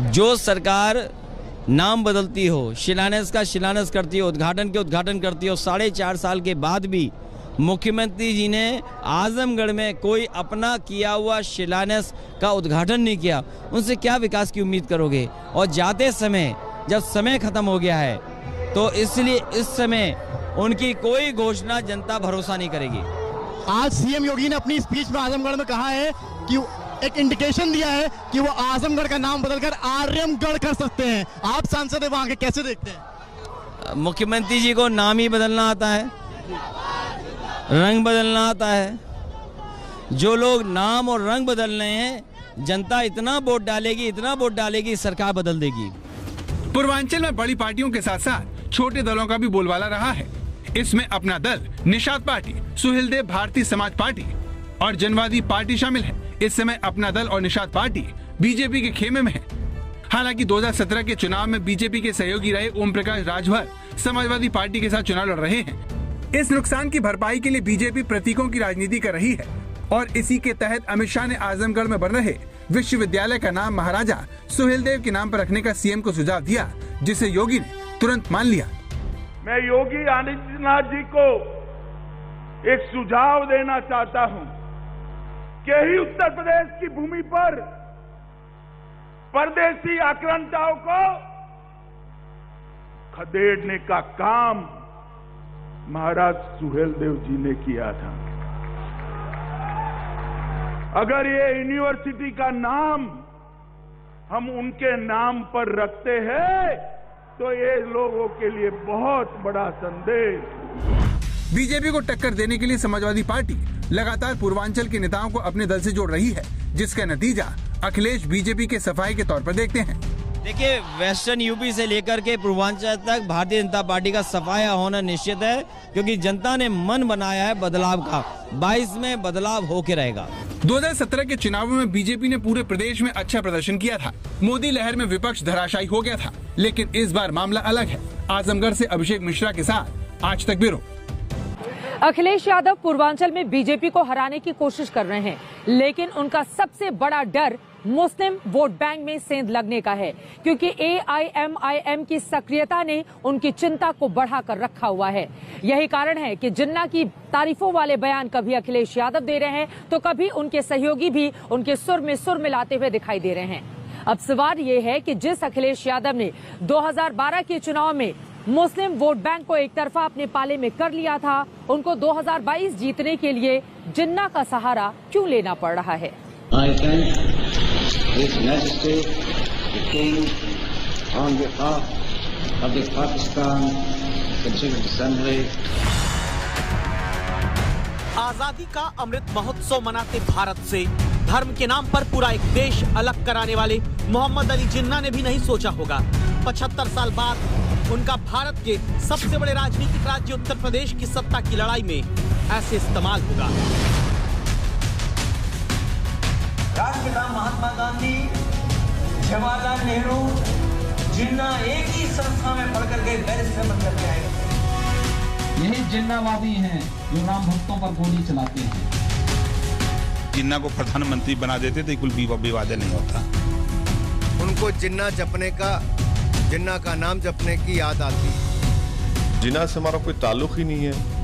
जो सरकार नाम बदलती हो, शिलान्यास का शिलान्यास करती हो, उद्घाटन के उद्घाटन करती हो, 4.5 साल के बाद भी मुख्यमंत्री जी ने आजमगढ़ में कोई अपना किया हुआ शिलान्यास का उद्घाटन नहीं किया, उनसे क्या विकास की उम्मीद करोगे? और जाते समय जब समय खत्म हो गया है, तो इसलिए इस समय उनकी कोई घोषणा जनता भरोसा नहीं करेगी। आज सीएम योगी ने अपनी स्पीच में आजमगढ़ में कहा है कि एक इंडिकेशन दिया है कि वो आजमगढ़ का नाम बदलकर आर्यमगढ़ कर सकते हैं। आप सांसद है वहां के, कैसे देखते हैं? मुख्यमंत्री जी को नाम ही बदलना आता है, रंग बदलना आता है। जो लोग नाम और रंग बदल रहे हैं, जनता इतना वोट डालेगी, सरकार बदल देगी। पूर्वांचल में बड़ी पार्टियों के साथ साथ छोटे दलों का भी बोलबाला रहा है। इसमें अपना दल, निषाद पार्टी, सुहेलदेव भारतीय समाज पार्टी और जनवादी पार्टी शामिल है। इस समय अपना दल और निषाद पार्टी बीजेपी के खेमे में है। हालांकि 2017 के चुनाव में बीजेपी के सहयोगी रहे ओम प्रकाश राजभर समाजवादी पार्टी के साथ चुनाव लड़ रहे हैं। इस नुकसान की भरपाई के लिए बीजेपी प्रतीकों की राजनीति कर रही है, और इसी के तहत अमित शाह ने आजमगढ़ में बन रहे विश्वविद्यालय का नाम महाराजा सुहेलदेव के नाम पर रखने का सीएम को सुझाव दिया, जिसे योगी ने तुरंत मान लिया। मैं योगी आदित्यनाथ जी को एक सुझाव देना चाहता हूं कि ही उत्तर प्रदेश की भूमि पर परदेशी आक्रांताओं को खदेड़ने का काम महाराज सुहेलदेव जी ने किया था। अगर ये यूनिवर्सिटी का नाम हम उनके नाम पर रखते हैं तो ये लोगों के लिए बहुत बड़ा संदेश। बीजेपी को टक्कर देने के लिए समाजवादी पार्टी लगातार पूर्वांचल के नेताओं को अपने दल से जोड़ रही है, जिसका नतीजा अखिलेश बीजेपी के सफाई के तौर पर देखते हैं। देखिए, वेस्टर्न यूपी से लेकर के पूर्वांचल तक भारतीय जनता पार्टी का सफाया होना निश्चित है, क्योंकि जनता ने मन बनाया है बदलाव का। 22 में बदलाव होके रहेगा। 2017 के चुनावों में बीजेपी ने पूरे प्रदेश में अच्छा प्रदर्शन किया था। मोदी लहर में विपक्ष धराशायी हो गया था, लेकिन इस बार मामला अलग है। आजमगढ़ से अभिषेक मिश्रा के साथ आज तक ब्यूरो। अखिलेश यादव पूर्वांचल में बीजेपी को हराने की कोशिश कर रहे हैं, लेकिन उनका सबसे बड़ा डर मुस्लिम वोट बैंक में सेंध लगने का है, क्योंकि AIMIM की सक्रियता ने उनकी चिंता को बढ़ाकर रखा हुआ है। यही कारण है कि जिन्ना की तारीफों वाले बयान कभी अखिलेश यादव दे रहे हैं तो कभी उनके सहयोगी भी उनके सुर में सुर मिलाते हुए दिखाई दे रहे हैं। अब सवाल ये है कि जिस अखिलेश यादव ने 2012 के चुनाव में मुस्लिम वोट बैंक को एक तरफा अपने पाले में कर लिया था, उनको 2022 जीतने के लिए जिन्ना का सहारा क्यों लेना पड़ रहा है? His Majesty the King, on behalf of the Pakistan Constituent Assembly. आजादी का अमृत महोत्सव मनाते भारत से धर्म के नाम पर पूरा एक देश अलग कराने वाले मोहम्मद अली जिन्ना ने भी नहीं सोचा होगा 75 साल बाद उनका भारत के सबसे बड़े राजनीतिक राज्य उत्तर प्रदेश की सत्ता की लड़ाई में ऐसे इस्तेमाल होगा। राष्ट्रपिता महात्मा गांधी, जवाहरलाल नेहरू, जिन्ना एक ही संस्था में पढ़कर के बैरिस्टर बनकर के आए। यही जिन्नावादी हैं जो राम भक्तों पर गोली चलाते हैं। जिन्ना को प्रधानमंत्री बना देते तो कोई विवाद नहीं होता। उनको जिन्ना जपने का, जिन्ना का नाम जपने की याद आती। जिन्ना से हमारा कोई ताल्लुक ही नहीं है।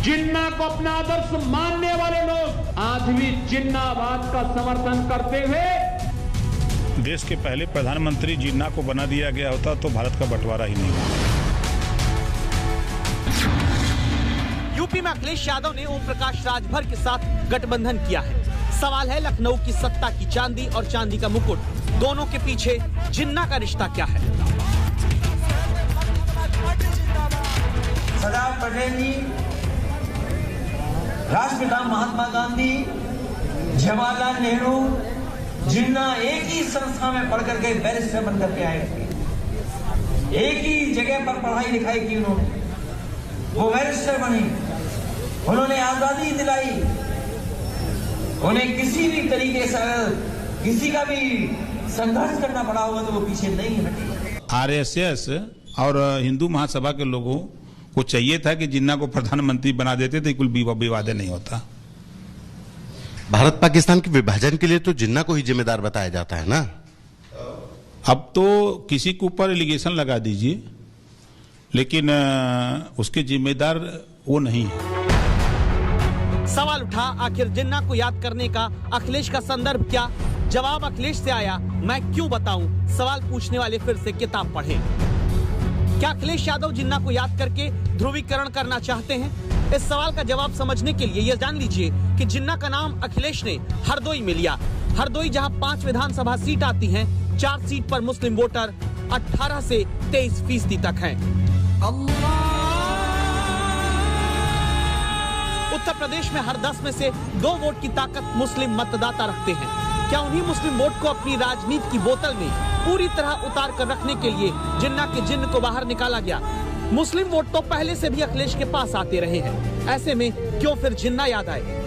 जिन्ना को अपना आदर्श मानने वाले लोग आज भी जिन्नावाद का समर्थन करते हुए देश के पहले प्रधानमंत्री जिन्ना को बना दिया गया होता तो भारत का बंटवारा ही नहीं होता। यूपी में अखिलेश यादव ने ओम प्रकाश राजभर के साथ गठबंधन किया है। सवाल है लखनऊ की सत्ता की चांदी और चांदी का मुकुट, दोनों के पीछे जिन्ना का रिश्ता क्या है? सरदार पटेल जी, राष्ट्रपिता महात्मा गांधी, जवाहरलाल नेहरू, जिन्ना एक ही संस्था में पढ़कर के बैरिस्टर बनकर के आए थे। एक ही जगह पर पढ़ाई लिखाई की उन्होंने, वो बैरिस्टर बनी, उन्होंने आजादी दिलाई। उन्हें किसी भी तरीके से किसी का भी संघर्ष करना पड़ा होगा तो वो पीछे नहीं हटे। RSS और हिंदू महासभा के लोगों को चाहिए था कि जिन्ना को प्रधानमंत्री बना देते तो कोई विवाद नहीं होता। भारत पाकिस्तान के विभाजन के लिए तो जिन्ना को ही जिम्मेदार बताया जाता है ना। अब तो किसी के ऊपर एलिगेशन लगा दीजिए, लेकिन उसके जिम्मेदार वो नहीं है। सवाल उठा, आखिर जिन्ना को याद करने का अखिलेश का संदर्भ क्या? जवाब अखिलेश से आया, मैं क्यों बताऊं? सवाल पूछने वाले फिर से किताब पढ़ें। क्या अखिलेश यादव जिन्ना को याद करके ध्रुवीकरण करना चाहते हैं? इस सवाल का जवाब समझने के लिए यह जान लीजिए कि जिन्ना का नाम अखिलेश ने हरदोई में लिया। हरदोई जहां 5 विधानसभा सीट आती हैं, 4 सीट पर मुस्लिम वोटर 18 से 23% तक हैं। उत्तर प्रदेश में हर 10 में से 2 वोट की ताकत मुस्लिम मतदाता रखते हैं। क्या उन्हीं मुस्लिम वोट को अपनी राजनीति की बोतल में पूरी तरह उतार कर रखने के लिए जिन्ना के जिन्न को बाहर निकाला गया? मुस्लिम वोट तो पहले से भी अखिलेश के पास आते रहे हैं, ऐसे में क्यों फिर जिन्ना याद आए?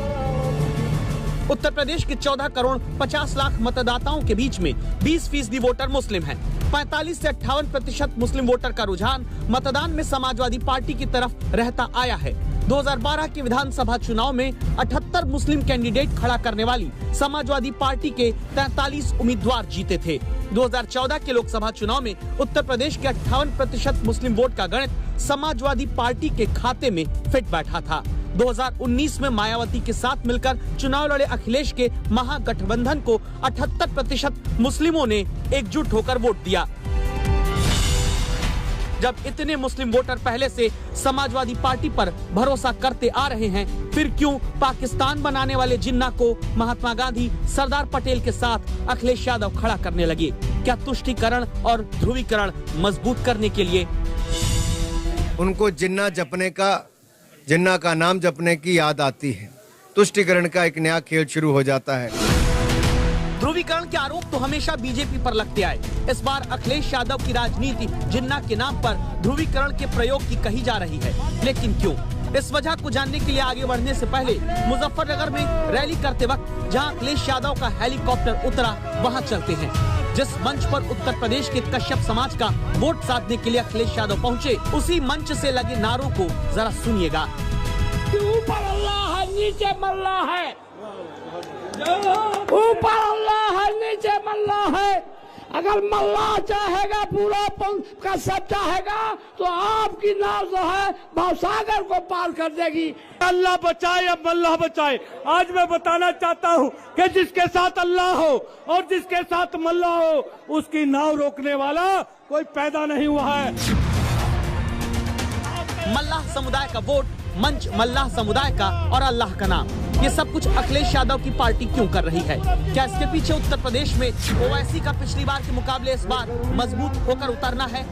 उत्तर प्रदेश के 14 करोड़ 50 लाख मतदाताओं के बीच में 20% वोटर मुस्लिम हैं। 45 से 58% मुस्लिम वोटर का रुझान मतदान में समाजवादी पार्टी की तरफ रहता आया है। 2012 के विधानसभा चुनाव में 78 मुस्लिम कैंडिडेट खड़ा करने वाली समाजवादी पार्टी के 43 उम्मीदवार जीते थे। 2014 के लोकसभा चुनाव में उत्तर प्रदेश के 58% मुस्लिम वोट का गणित समाजवादी पार्टी के खाते में फिट बैठा था। 2019 में मायावती के साथ मिलकर चुनाव लड़े अखिलेश के महागठबंधन को 78% मुस्लिमों ने एकजुट होकर वोट दिया। जब इतने मुस्लिम वोटर पहले से समाजवादी पार्टी पर भरोसा करते आ रहे हैं, फिर क्यों पाकिस्तान बनाने वाले जिन्ना को महात्मा गांधी, सरदार पटेल के साथ अखिलेश यादव खड़ा करने लगे? क्या तुष्टीकरण और ध्रुवीकरण मजबूत करने के लिए? उनको जिन्ना का नाम जपने की याद आती है। तुष्टीकरण का एक नया खेल शुरू हो जाता है। ध्रुवीकरण के आरोप तो हमेशा बीजेपी पर लगते आए। इस बार अखिलेश यादव की राजनीति जिन्ना के नाम पर ध्रुवीकरण के प्रयोग की कही जा रही है, लेकिन क्यों? इस वजह को जानने के लिए आगे बढ़ने से पहले मुजफ्फरनगर में रैली करते वक्त जहां अखिलेश यादव का हेलीकॉप्टर उतरा, वहां चलते हैं। जिस मंच पर उत्तर प्रदेश के कश्यप समाज का वोट साधने के लिए अखिलेश यादव पहुंचे, उसी मंच से लगे नारों को जरा सुनिएगा। ऊपर अल्लाह है, नीचे मल्ला है, ऊपर अल्लाह है, नीचे मल्ला है। अगर मल्ला चाहेगा, पूरा का सब चाहेगा, तो आपकी नाव जो है भवसागर को पार कर देगी। अल्लाह बचाए या मल्ला बचाए, आज मैं बताना चाहता हूँ कि जिसके साथ अल्लाह हो और जिसके साथ मल्ला हो, उसकी नाव रोकने वाला कोई पैदा नहीं हुआ है। मल्लाह समुदाय का वोट, मंच मल्लाह समुदाय का और अल्लाह का नाम, ये सब कुछ अखिलेश यादव की पार्टी क्यों कर रही है? क्या इसके पीछे उत्तर प्रदेश में ओवैसी का पिछली बार के मुकाबले इस बार मजबूत होकर उतरना है?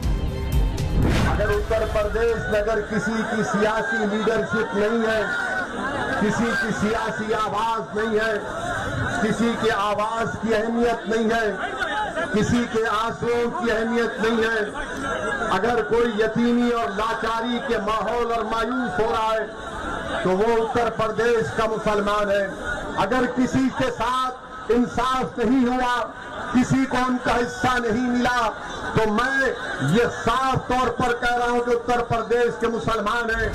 अगर उत्तर प्रदेश में अगर किसी की सियासी लीडरशिप नहीं है, किसी की सियासी आवाज नहीं है, किसी के आवाज की अहमियत नहीं है, किसी के आंसुओं की अहमियत नहीं है, अगर कोई यतीमी और लाचारी के माहौल और मायूस हो रहा है, तो वो उत्तर प्रदेश का मुसलमान है। अगर किसी के साथ इंसाफ नहीं हुआ, किसी को उनका हिस्सा नहीं मिला, तो मैं ये साफ तौर पर कह रहा हूं कि उत्तर प्रदेश के मुसलमान हैं।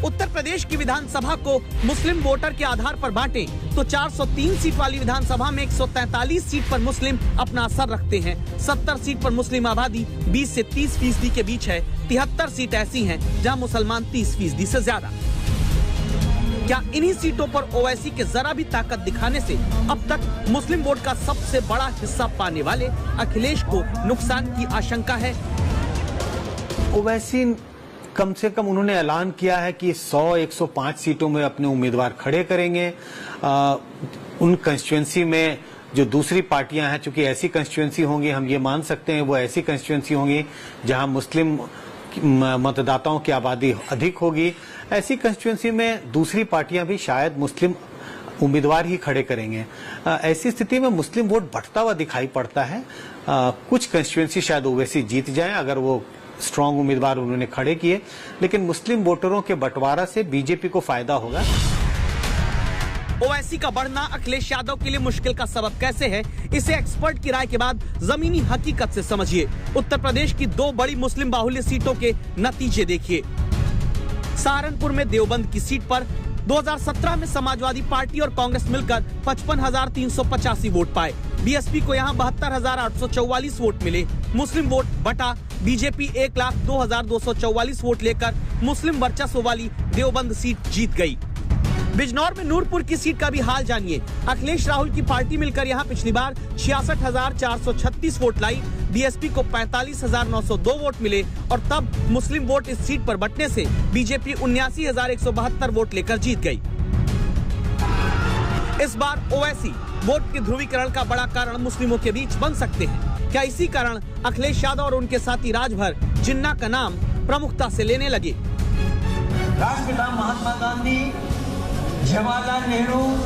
उत्तर प्रदेश की विधानसभा को मुस्लिम वोटर के आधार पर बांटे तो 403 सीट वाली विधानसभा में 143 सीट पर मुस्लिम अपना असर रखते हैं। 70 सीट पर मुस्लिम आबादी 20 से 30% के बीच है। 73 सीट ऐसी हैं जहां मुसलमान 30% से ज्यादा। क्या इन्हीं सीटों पर ओवैसी के जरा भी ताकत दिखाने से अब तक मुस्लिम वोट का सबसे बड़ा हिस्सा पाने वाले अखिलेश को नुकसान की आशंका है? ओवैसी कम से कम उन्होंने ऐलान किया है कि 100-105 सीटों में अपने उम्मीदवार खड़े करेंगे। उन कंस्टिट्यूएंसी में जो दूसरी पार्टियां हैं, चूंकि ऐसी कंस्टिट्यूएंसी होंगी, हम ये मान सकते हैं वो ऐसी कंस्टिट्यूएंसी होंगी जहां मुस्लिम मतदाताओं की आबादी अधिक होगी। ऐसी कंस्टिट्यूएंसी में दूसरी पार्टियां भी शायद मुस्लिम उम्मीदवार ही खड़े करेंगे। ऐसी स्थिति में मुस्लिम वोट बढ़ता हुआ दिखाई पड़ता है। कुछ कंस्टिट्यूएंसी शायद ओवैसी जीत जाएं अगर वो स्ट्रांग उम्मीदवार उन्होंने खड़े किए, लेकिन मुस्लिम वोटरों के बंटवारा से बीजेपी को फायदा होगा। ओवैसी का बढ़ना अखिलेश यादव के लिए मुश्किल का सबब कैसे है, इसे एक्सपर्ट की राय के बाद जमीनी हकीकत से समझिए। उत्तर प्रदेश की 2 बड़ी मुस्लिम बाहुल्य सीटों के नतीजे देखिए। सहारनपुर में देवबंद की सीट पर 2017 में समाजवादी पार्टी और कांग्रेस मिलकर 55,385 वोट पाए। बीएसपी को यहां 72,844 वोट मिले। मुस्लिम वोट बटा, बीजेपी 1,02,244 वोट लेकर मुस्लिम वर्चस्व वाली देवबंद सीट जीत गई। बिजनौर में नूरपुर की सीट का भी हाल जानिए। अखिलेश राहुल की पार्टी मिलकर यहां पिछली बार 66,436 वोट लाई। बीएसपी को 45,902 वोट मिले और तब मुस्लिम वोट इस सीट पर बंटने से बीजेपी 79,172 वोट लेकर जीत गई। इस बार ओवैसी वोट के ध्रुवीकरण का बड़ा कारण मुस्लिमों के बीच बन सकते हैं। क्या इसी कारण अखिलेश यादव और उनके साथी राजभर जिन्ना का नाम प्रमुखता से लेने लगे? राष्ट्रपिता महात्मा गांधी, जवाहरलाल नेहरू,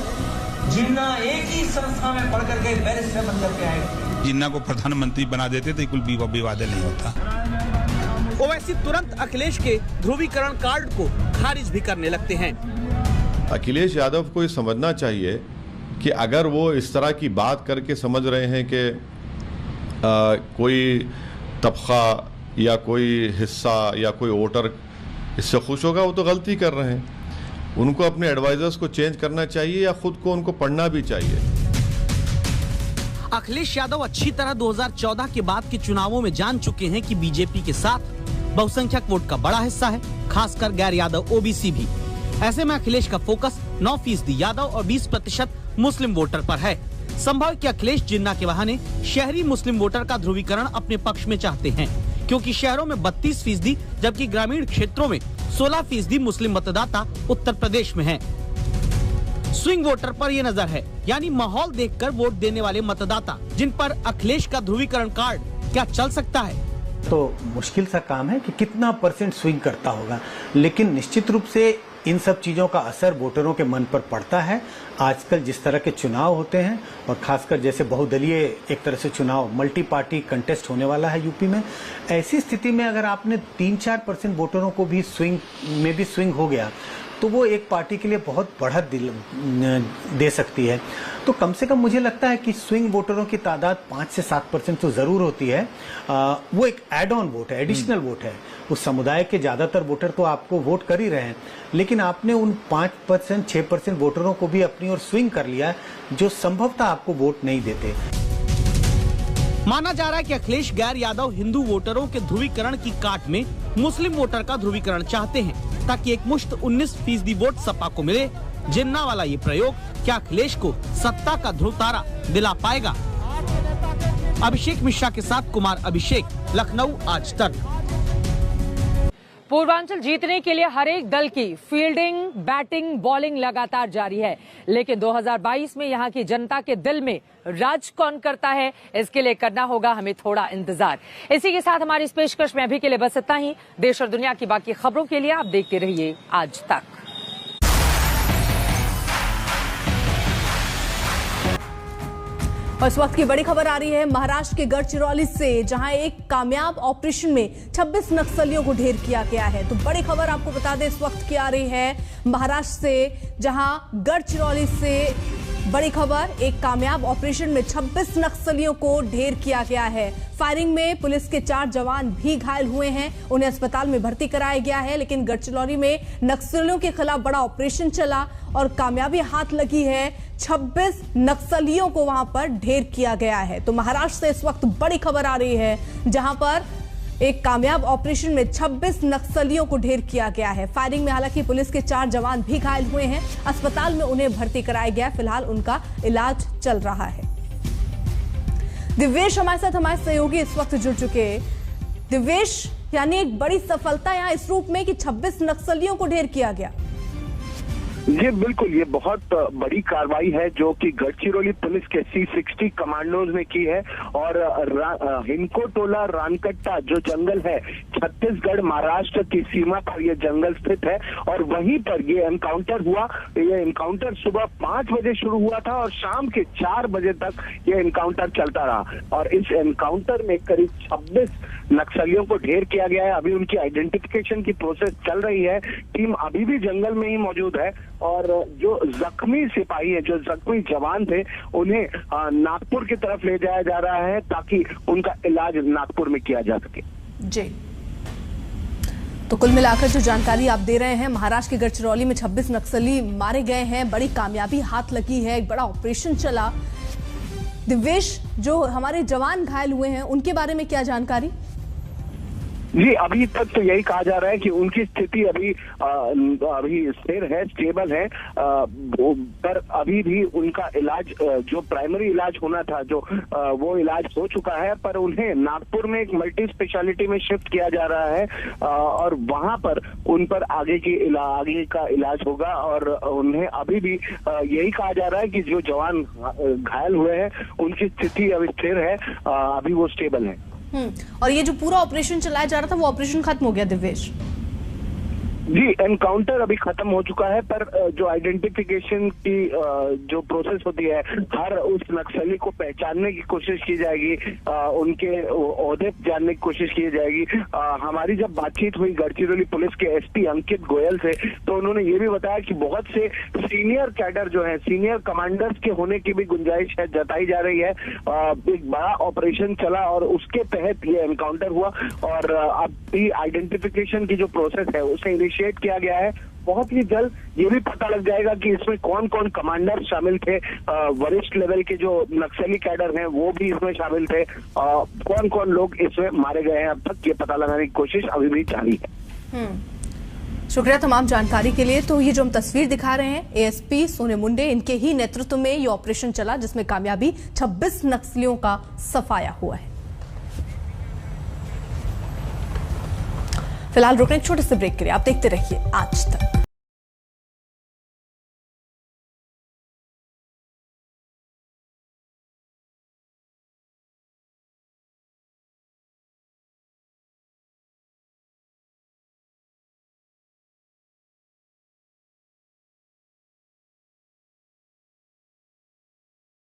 जिन्ना एक ही संस्था में पढ़ करके बैरिस्टर बन करके आए। जिन्ना को प्रधानमंत्री बना देते तो कुल विवाद नहीं होता। ओवैसी तुरंत अखिलेश के ध्रुवीकरण कार्ड को खारिज भी करने लगते हैं। अखिलेश यादव को ये समझना चाहिए कि अगर वो इस तरह की बात करके समझ रहे हैं कि कोई तबका या कोई हिस्सा या कोई वोटर इससे खुश होगा, वो तो गलती कर रहे हैं। उनको अपने एडवाइजर्स को चेंज करना चाहिए या खुद को उनको पढ़ना भी चाहिए। अखिलेश यादव अच्छी तरह 2014 के बाद के चुनावों में जान चुके हैं कि बीजेपी के साथ बहुसंख्यक वोट का बड़ा हिस्सा है, खासकर गैर यादव ओबीसी भी। ऐसे में अखिलेश का फोकस 9% यादव और 20% मुस्लिम वोटर पर है। संभव कि अखिलेश जिन्ना के बहाने शहरी मुस्लिम वोटर का ध्रुवीकरण अपने पक्ष में चाहते हैं, क्योंकि शहरों में 32% जबकि ग्रामीण क्षेत्रों में 16% मुस्लिम मतदाता उत्तर प्रदेश में हैं। स्विंग वोटर पर ये नजर है, यानी माहौल देखकर वोट देने वाले मतदाता जिन पर अखिलेश का ध्रुवीकरण कार्ड क्या चल सकता है। तो मुश्किल सा काम है कि कितना % स्विंग करता होगा, लेकिन निश्चित रूप से इन सब चीजों का असर वोटरों के मन पर पड़ता है। आजकल जिस तरह के चुनाव होते हैं और खासकर जैसे बहुदलीय एक तरह से चुनाव मल्टी पार्टी कंटेस्ट होने वाला है यूपी में, ऐसी स्थिति में अगर आपने 3-4% वोटरों को भी स्विंग हो गया तो वो एक पार्टी के लिए बहुत बढ़त दे सकती है। तो कम से कम मुझे लगता है कि स्विंग वोटरों की तादाद 5 से 7% तो जरूर होती है। वो एक एड ऑन वोट है, एडिशनल वोट है। उस समुदाय के ज्यादातर वोटर तो आपको वोट कर ही रहे हैं, लेकिन आपने उन 5% 6% वोटरों को भी अपनी ओर स्विंग कर लिया जो संभवतः आपको वोट नहीं देते। माना जा रहा है कि अखिलेश गैर यादव हिंदू वोटरों के ध्रुवीकरण की काट में मुस्लिम वोटर का ध्रुवीकरण चाहते हैं ताकि एक मुश्त 19% वोट सपा को मिले। जिन्ना वाला ये प्रयोग क्या अखिलेश को सत्ता का ध्रुव तारा दिला पाएगा? अभिषेक मिश्रा के साथ कुमार अभिषेक, लखनऊ, आज तक। पूर्वांचल जीतने के लिए हर एक दल की फील्डिंग, बैटिंग, बॉलिंग लगातार जारी है, लेकिन 2022 में यहां की जनता के दिल में राज कौन करता है, इसके लिए करना होगा हमें थोड़ा इंतजार। इसी के साथ हमारी इस पेशकश में अभी के लिए बस इतना ही। देश और दुनिया की बाकी खबरों के लिए आप देखते रहिए आज तक। और इस वक्त की बड़ी खबर आ रही है महाराष्ट्र के गढ़चिरौली से, जहां एक कामयाब ऑपरेशन में 26 नक्सलियों को ढेर किया गया है। तो बड़ी खबर आपको बता दें इस वक्त की आ रही है महाराष्ट्र से, जहां गढ़चिरौली से बड़ी खबर, एक कामयाब ऑपरेशन में 26 नक्सलियों को ढेर किया गया है। फायरिंग में पुलिस के 4 जवान भी घायल हुए हैं, उन्हें अस्पताल में भर्ती कराया गया है। लेकिन गढ़चिरौली में नक्सलियों के खिलाफ बड़ा ऑपरेशन चला और कामयाबी हाथ लगी है। 26 नक्सलियों को वहां पर ढेर किया गया है। तो महाराष्ट्र से इस वक्त बड़ी खबर आ रही है, जहां पर एक कामयाब ऑपरेशन में 26 नक्सलियों को ढेर किया गया है। फायरिंग में हालांकि पुलिस के 4 जवान भी घायल हुए हैं, अस्पताल में उन्हें भर्ती कराया गया, फिलहाल उनका इलाज चल रहा है। दिव्येश हमारे साथ, हमारे सहयोगी इस वक्त जुड़ चुके हैं। दिव्येश, यानी एक बड़ी सफलता यहाँ इस रूप में कि 26 नक्सलियों को ढेर किया गया। जी बिल्कुल, ये बहुत बड़ी कार्रवाई है जो कि गढ़चिरौली पुलिस के C60 कमांडोज ने की है। और हिनको टोला रानकट्टा जो जंगल है, छत्तीसगढ़ महाराष्ट्र की सीमा पर ये जंगल स्थित है और वहीं पर ये एनकाउंटर हुआ। ये एनकाउंटर सुबह 5 बजे शुरू हुआ था और शाम के 4 बजे तक ये एनकाउंटर चलता रहा। और इस एनकाउंटर में करीब 26 नक्सलियों को ढेर किया गया है। अभी उनकी आइडेंटिफिकेशन की प्रोसेस चल रही है। टीम अभी भी जंगल में ही मौजूद है और जो जख्मी सिपाही है, जो जख्मी जवान थे, उन्हें नागपुर की तरफ ले जाया जा रहा है ताकि उनका इलाज नागपुर में किया जा सके। जी, तो कुल मिलाकर जो जानकारी आप दे रहे हैं, महाराष्ट्र के गढ़चिरौली में 26 नक्सली मारे गए हैं, बड़ी कामयाबी हाथ लगी है, एक बड़ा ऑपरेशन चला। दिव्येश, जो हमारे जवान घायल हुए हैं उनके बारे में क्या जानकारी? जी अभी तक तो यही कहा जा रहा है कि उनकी स्थिति अभी स्थिर है, स्टेबल है, पर अभी भी उनका इलाज, जो प्राइमरी इलाज होना था, जो वो इलाज हो चुका है, पर उन्हें नागपुर में एक मल्टी स्पेशलिटी में शिफ्ट किया जा रहा है और वहां पर उन पर आगे का इलाज होगा। और उन्हें अभी भी यही कहा जा रहा है कि जो जवान घायल हुए हैं उनकी स्थिति अभी स्थिर है, अभी वो स्टेबल है। और ये जो पूरा ऑपरेशन चलाया जा रहा था वो ऑपरेशन खत्म हो गया दिव्येश? जी एनकाउंटर अभी खत्म हो चुका है, पर जो आइडेंटिफिकेशन की जो प्रोसेस होती है, हर उस नक्सली को पहचानने की कोशिश की जाएगी, उनके ओहदे जानने की कोशिश की जाएगी। हमारी जब बातचीत हुई गढ़चिरौली पुलिस के एसपी अंकित गोयल से, तो उन्होंने ये भी बताया कि बहुत से सीनियर कैडर जो है, सीनियर कमांडर्स के होने की भी गुंजाइश है, जताई जा रही है। एक बड़ा ऑपरेशन चला और उसके तहत ये एनकाउंटर हुआ और अब भी आइडेंटिफिकेशन की जो प्रोसेस है उसे इनिशिएट किया गया है। बहुत ही जल्द ये भी पता लग जाएगा कि इसमें कौन कौन कमांडर शामिल थे, वरिष्ठ लेवल के जो नक्सली कैडर हैं वो भी इसमें शामिल थे, कौन कौन लोग इसमें मारे गए हैं अब तक ये पता लगाने की कोशिश अभी भी जारी है। शुक्रिया तमाम जानकारी के लिए। तो ये जो हम तस्वीर दिखा रहे हैं, एएसपी सोने मुंडे, इनके ही नेतृत्व में ये ऑपरेशन चला जिसमें कामयाबी 26 नक्सलियों का सफाया हुआ है। फिलहाल रुकने एक छोटे से ब्रेक के लिए आप देखते रहिए आज तक।